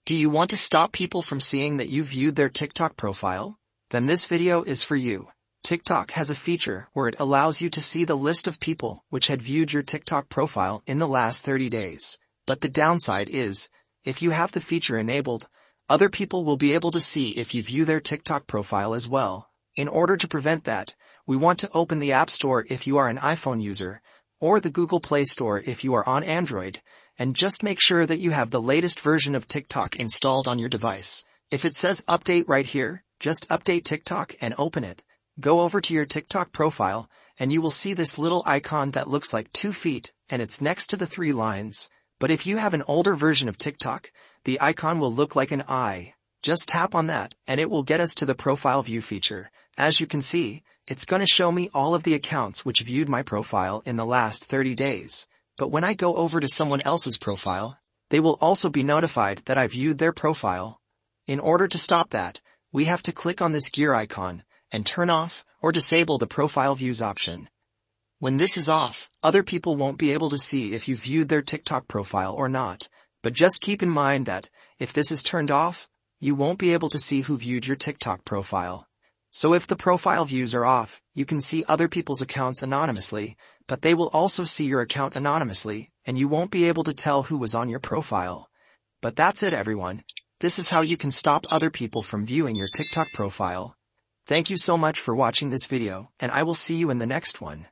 Do you want to stop people from seeing that you viewed their TikTok profile? Then this video is for you. TikTok has a feature where it allows you to see the list of people which had viewed your TikTok profile in the last 30 days. But the downside is, if you have the feature enabled, other people will be able to see if you view their TikTok profile as well. In order to prevent that, we want to open the App Store if you are an iPhone user, or the Google Play Store if you are on Android, and just make sure that you have the latest version of TikTok installed on your device. If it says update right here, just update TikTok and open it. Go over to your TikTok profile, and you will see this little icon that looks like 2 feet, and it's next to the 3 lines. But if you have an older version of TikTok, the icon will look like an eye. Just tap on that, and it will get us to the profile view feature. As you can see, it's going to show me all of the accounts which viewed my profile in the last 30 days. But when I go over to someone else's profile, they will also be notified that I viewed their profile. In order to stop that, we have to click on this gear icon and turn off or disable the profile views option. When this is off, other people won't be able to see if you viewed their TikTok profile or not. But just keep in mind that, if this is turned off, you won't be able to see who viewed your TikTok profile. So if the profile views are off, you can see other people's accounts anonymously, but they will also see your account anonymously, and you won't be able to tell who was on your profile. But that's it, everyone. This is how you can stop other people from viewing your TikTok profile. Thank you so much for watching this video, and I will see you in the next one.